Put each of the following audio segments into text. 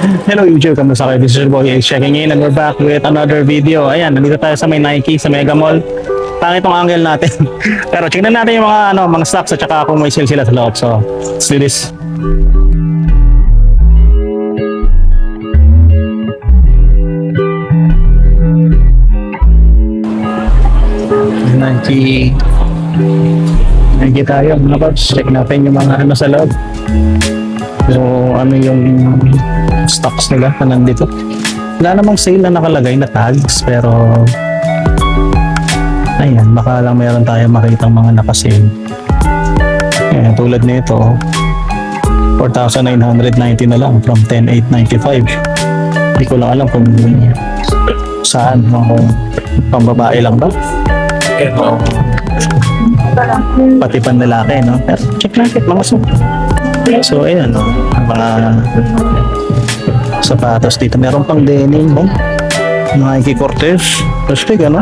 Hello YouTube, kamusta kayo? This is your boy Ace checking in and we're back with another video. Ayan, nandito tayo sa may Nike sa Mega Mall. Pangit tong angle natin. Pero tingnan natin yung mga stocks at saka kung may sale sila sa loob. So, let's do this. Nike tayo mga paps. Check natin yung mga sa loob. So, yung stocks nila na nandito. Wala namang sale na nakalagay na tags, pero ayan, baka lang meron tayo makitang mga nakasale. Ayan, tulad nito 4,990 na lang from 10,895. Hindi ko lang alam kung saan, kung pambabae lang ba pati panlalaki, no? Pero check natin mga so ayan, no? Mga sapatos dito, meron pang denim, no? Nike Cortez plastic, ano?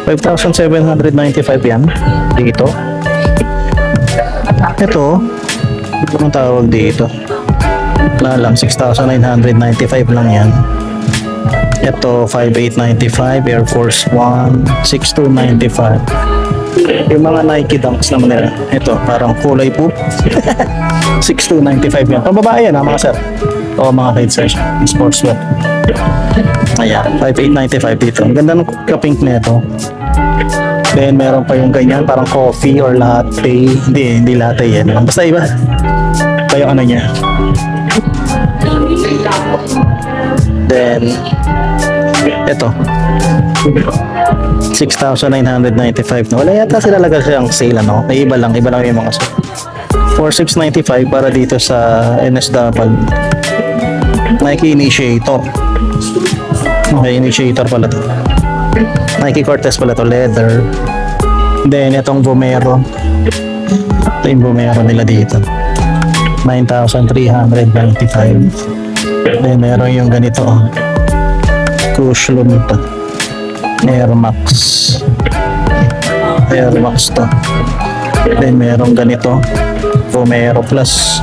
5,795 yan dito. Ito, anong tawag dito? Wala lang, 6,995 lang yan. Ito 5,895 Air Force 1, 6,295. Yung mga Nike Dunks naman nila, ito parang kulay poop. 6,295 yan. Pambabae yan ha mga sir, o mga kids sportswear. Ayan, 5,895 dito. Ang ganda ng ka-pink na ito. Then meron pa yung ganyan, parang coffee or latte. Hindi latte yan, basta iba pa yung ano niya. Then ito 6,995 na. Wala yata sila laga siyang sale, ano? May iba lang yung mga sale. 4,695 para dito sa NSW Nike Initiator. Okay, Initiator pala to. Nike Cortez pala to, leather. Then itong Vomero, ito yung Vomero nila dito, 9,395. Then meron yung ganito, Cushlum to, Air Max to. Then meron ganito, Vomero Plus,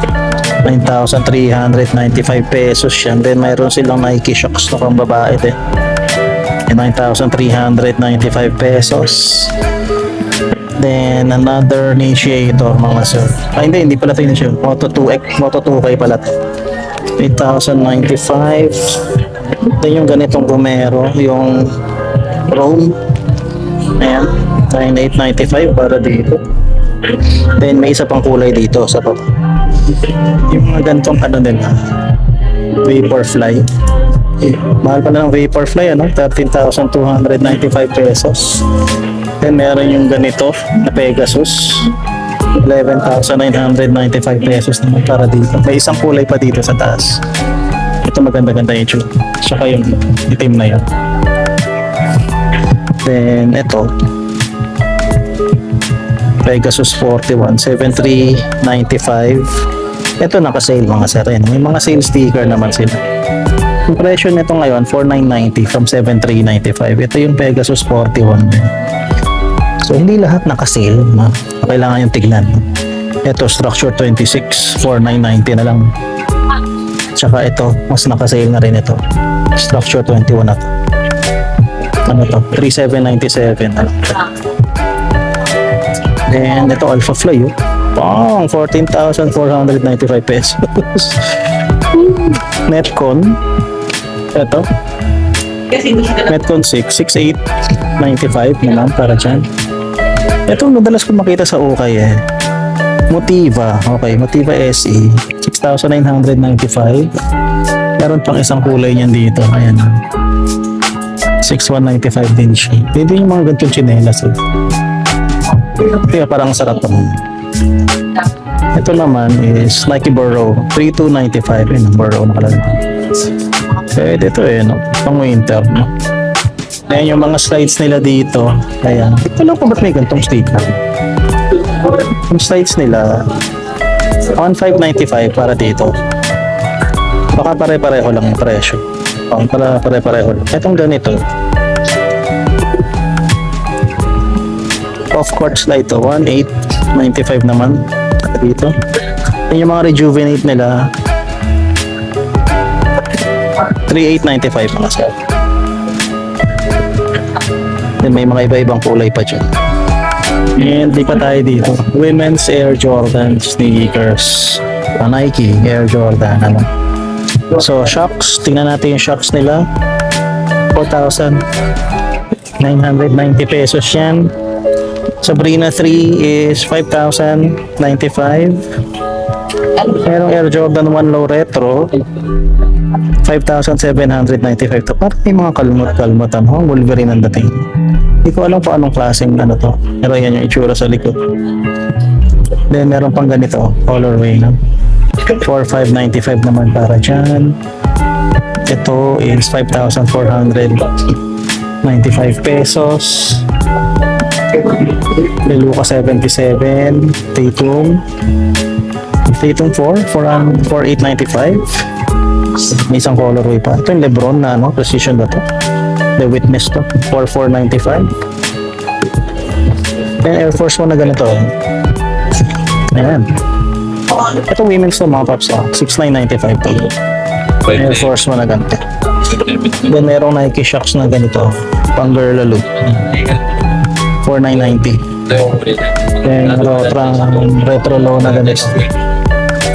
9,395 pesos yan. Then mayroon silang Nike Shox na pang babae din, 9,395 pesos. Then another Initiator mga sir. Hindi pala ito Initiator, Moto 2K pala ito, 8,095. Then yung ganitong Vomero, yung Rome, ayan, 9,895 para dito. Then may isa pang kulay dito sa baba, yung mga ganitong ano din, Vaporfly. Mahal pala ng Vaporfly, ano? 13,295 pesos. Then meron yung ganito na Pegasus, 11,995 pesos naman para dito. May isang kulay pa dito sa taas. Ito maganda-ganda yung tube, saka yung itim na yun. Then ito Pegasus 41, 7,395. Ito naka-sale mga sir. May mga sale sticker naman sila. Yung presyo nito ngayon 4,990 from 7,395. Ito yung Pegasus 41 din. So hindi lahat naka-sale, no? Kailangan yung tignan. Ito Structure 26, 4,990 na lang. Tsaka ito, mas naka-sale na rin ito, Structure 21 na to. Ano to? 3,797 na lang. Then ito Alpha Fly, pang 14,495 pesos. Netcon, ito Netcon 6, 6,895 na lang para dyan. Ito madalas ko makita sa ukay Motiva, okay, Motiva SE, 6,995. Meron pang isang kulay niyan dito, ayan, 6,195 din siya. Dito yung mga ganitong chinelas kaya parang sarap to. Ito naman is Nike Burrow, 3,295. Yun, Burrow nakalagay. Pwede ito no? Pang winter, no? Ayan yung mga slides nila dito. Ayan, hindi ko lang kung ba't may ganitong sticker. Yung slides nila 1,595 para dito. Baka pare-pareho lang yung presyo. Pare-pareho lang. Itong ganito off-court slide to, 1,895 naman dito. Yung mga rejuvenate nila 3,895 mga sir. Then may mga iba-ibang kulay pa dyan. And di pa tayo dito. Women's Air Jordan sneakers. Nike Air Jordan. Ano? So, shocks. Tingnan natin yung shocks nila. 4,990 pesos yan. Sabrina 3 is 5,095. Merong Air Jordan 1 Low Retro 5,795 to. Parang may mga kalmot-kalmot Wolverine ang dating. Hindi ko alam kung anong klaseng ano to. Pero yan yung itsura sa likod. Then meron pang ganito, colorway na 4,595 naman para dyan. Ito is 5,495 pesos. Leluca 77, Tatum 4,895. May isang colorway pa. Ito yung Lebron na ano, precision na to. The Witness to, 4,495. Then Air Force 1 na ganito. Ayan. Ito women's to mga paps, 6,995 to. Air Force 1 na ganito. Then merong Nike Shox na ganito, pang girl look, 4,990. Then retro low na ganito.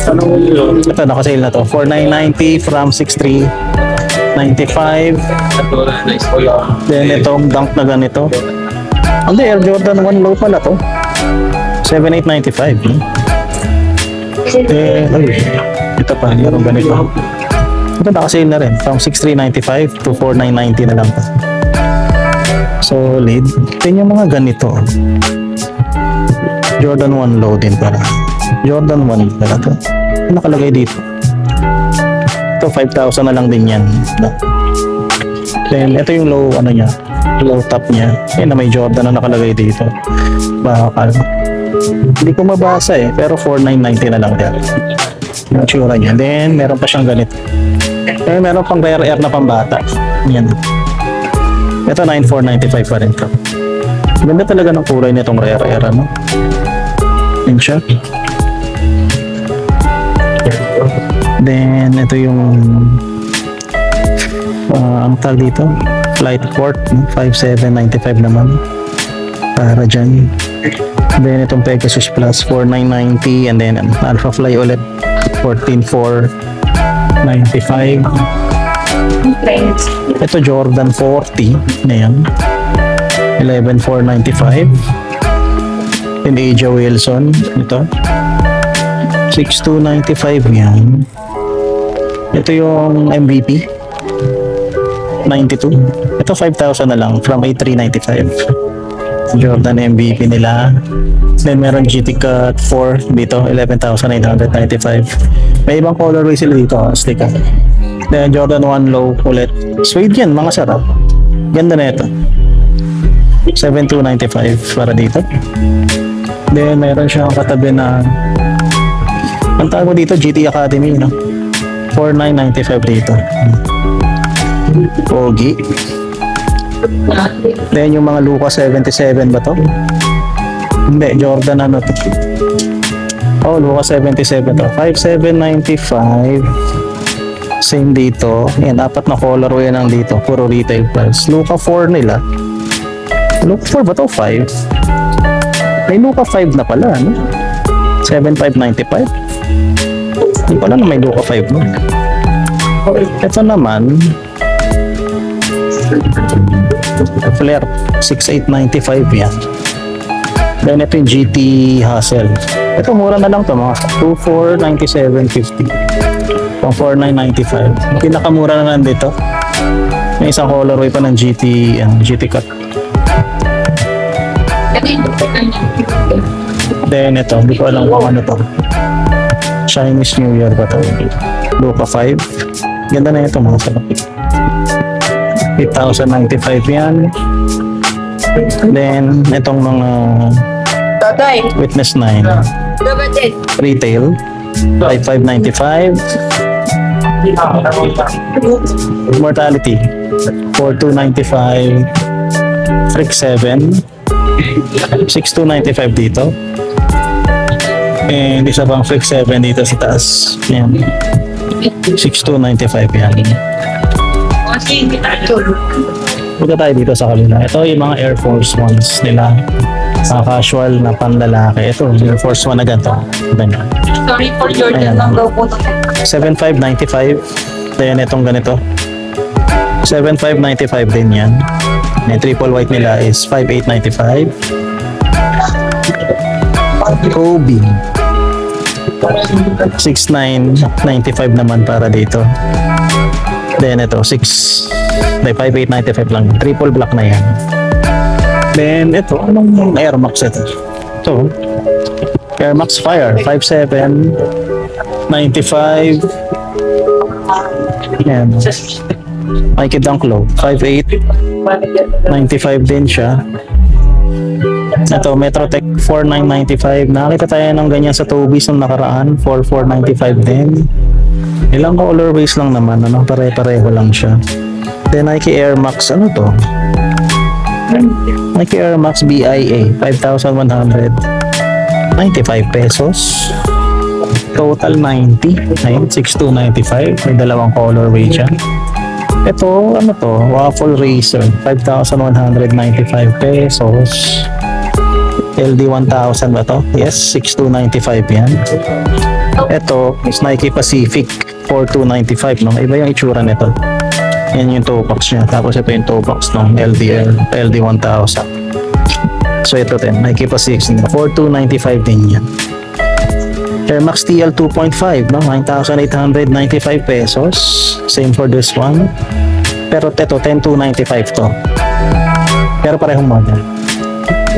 Ito nakasale na to, 4,990 from 6,395. Then itong Dunk na ganito. Hindi, Air Jordan 1 low pala to, 7,895. Then ito pa, meron ganito. Ito nakasale na rin, from 6,395 to 4,990 na lang pa. Solid. Ito yung mga ganito. Jordan 1 low din pala. Jordan 1 pala to. Ano nakalagay dito? Ito 5,000 na lang din yan. Then ito yung low ano niya, low top niya. Yan na may Jordan na nakalagay dito. Bakal. Hindi ko mabasa pero 4,990 na lang yan. Yung tsura niya. Then meron pa siyang ganito. Meron pang rare air na pambata. Yan. Ito 9,495 pa rin to. Ganda talaga ng kulay nitong rare air ano. Yan siya. Then ito yung ang tag dito, Flight Port 5,795 naman para dyan. Then itong Pegasus Plus 4,990, and then Alpha Fly ulit 14,495. Ito Jordan 40 na yan, 11,495. And Aja Wilson ito 6,295 yan. Ito yung MVP 92. Ito 5,000 na lang from 8,395. Jordan MVP nila. Then meron GT Cut 4 dito, 11,895. May ibang colorway sila dito, stick. Then Jordan 1 low ulit. Suede yan, mga sarap. Ganda na ito. 7,295 para dito. Then meron siyang katabi na, ang tawag mo dito, GT Academy, no? 4,995 dito. Pogi. Then yung mga Luka 77 ba to? Hindi, Jordan ano to? Oh, Luka 77 to. 5,795. Same dito. Yan, apat na colorway lang dito. Puro retail price. Luka 4 nila. Luka 4 ba to? 5? May Luka 5 na pala, ano? 7,595. Hindi pala na may Luka 5 mo. Ito naman, Flare 6,895 yan. Then ito yung GT Hustle. Ito mura na lang to, mga 2,497.50 pang 4,995. Pinakamura na nandito. May isang colorway pa ng GT Cut. Then ito, hindi ko alam kung ano to. Chinese New Year ba to? Luka 5. Ganda na ito, mga sarap. 8,095 yan. Then itong mga Witness 9 retail 5,595. Mortality 4,295. Freak 7 6,295 dito. And isa pang Freak 7 dito sa taas. Yan, 6,295 yan. Punta tayo dito sa kabila. Ito yung mga Air Force Ones nila. Casual na panlalaki. Ito, Air Force One na ganito. Ganyan. Sorry for Jordan Ayan. lang daw po. 7,595. Then itong ganito. 7,595 din yan. Yung triple white nila is 5,895. Kobe. 6,995 naman para dito. Then ito, 5,895 lang. Triple black na yan. Then ito, anong Air Max ito? Ito, Air Max Fire, 5,795. Yan. Nike Dunk Low, 5,895 din siya. Ito, Metrotech 4,995. Nakita tayo ng ganyan sa Tobies nung nakaraan, 4,495 din. Ilang colorways lang naman, ano? Pare-pareho lang siya. Then Nike Air Max, ano to? Nike Air Max BIA, 5,195 pesos. Total 90. Ayun, 6,295. May dalawang colorway dyan. Ito, ano to? Waffle Racer, 5,195 pesos. LD 1,000 ba to? Yes, 6,295 yan. Ito is Nike Pacific, 4,295. No? Iba yung itsura nito. Yan yung toe box niya. Tapos ito yung toe box ng LD 1,000. So ito din, Nike Pacific, 4,295 din yan. Air Max TL 2.5, no? 9,895 pesos. Same for this one. Pero ito, 10,295 to. Pero parehong model.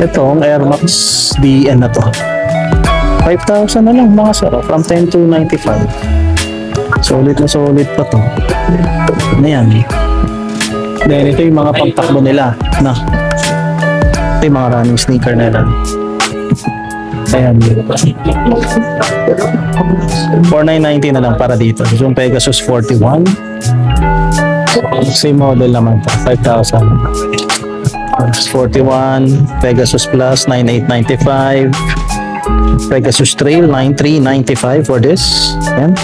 Ito, ang Air Max DN na to. 5,000 na lang mga sir. From 10,295. Solid na solid pa to. Ano yan? Then ito yung mga pagtakbo nila. Na. Ito yung mga running sneaker nila. Ayan. 4,990 na lang para dito. Yung Pegasus 41. Same model naman to. 5,000. 41. Pegasus Plus 9,895. Pegasus Trail 9,395 for this. Ayan.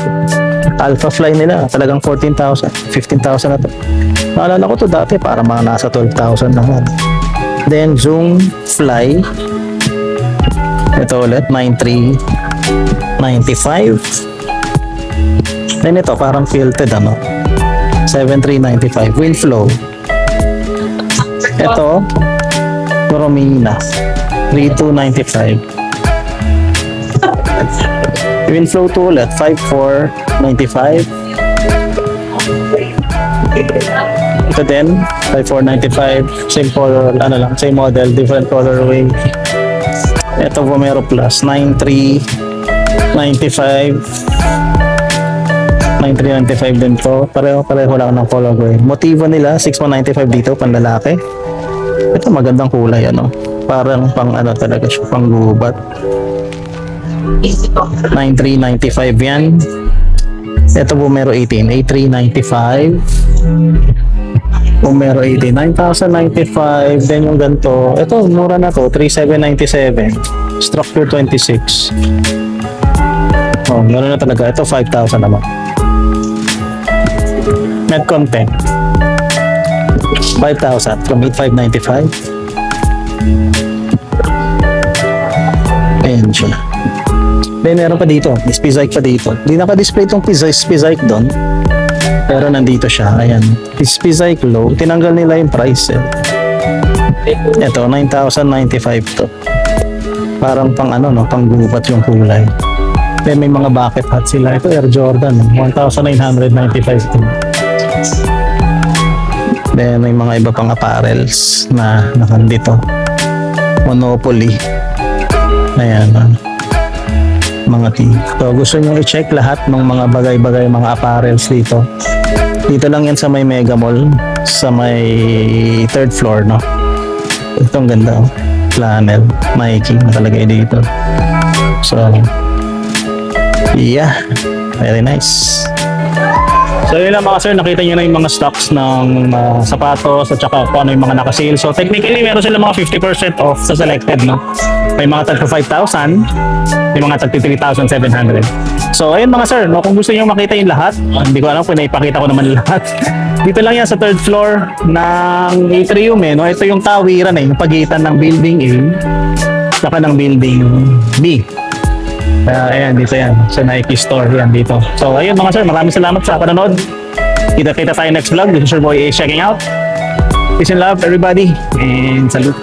Alpha Fly nila talagang 14,000. 15,000 na to. Naalala ko to dati para mga nasa 12,000 naman. Then Zoom Fly. Ito ulit, 9,395. Then ito, parang filtered, ano? 7,395. Winflow. Ito, Romina. 3,295. Winflow 2 ulit, 5,495. Ito din, 5,495. Same color, ano lang, same model, different colorway. Ito Vomero Plus 9,395. 9,395 din to. Pareho lang ng colorway. Motivo nila 6,195 dito panlalaki. Ito magandang kulay, ano. Parang pang ano talaga siya, pang gubat. 9,395 yan. Ito Vomero 18, 8,395. Vomero 18, 9,095. Then yung ganito, ito mura na to, 3,797. Structure 26. Oh, meron na talaga. Ito 5,000 naman. Net content 5,000 from 8,595. Ayan siya. Then meron pa dito, Spizike pa dito. Hindi naka-display itong Spizike doon. Pero nandito siya, ayan. Spizike low, tinanggal nila yung price eh. Ito, 9,095 to. Parang pang ano, no, pang gubat yung kulay. Then may mga bucket hat sila. Ito Air Jordan, 1,995 to. Then may mga iba pang apparels na nakandito. Monopoly. Ayan, mga tee. So gusto nyo i-check lahat ng mga bagay-bagay, mga apparels dito. Dito lang yan sa may Mega Mall, sa may 3rd floor, no? Itong ganda, oh. Flannel, Nike, nakalagay dito. So, yeah, very nice. So yun lang mga sir, nakita nyo na yung mga stocks ng sapatos at saka kung ano yung mga nakasale. So technically meron sila mga 50% off sa selected, no? May mga tag 5,000, may mga tag 3,700. So ayun mga sir, no, kung gusto niyo makita yung lahat, hindi ko alam kung naipakita ko naman lahat. Dito lang yan sa third floor ng atrium no. Ito yung tawiran yung pagitan ng building A saka ng building B. Ayan, dito yan. Sa Nike store yan dito. So ayun mga sir, maraming salamat sa panonood. Kita-kita tayo next vlog. This is your boy Ace checking out. Peace and love everybody and salute.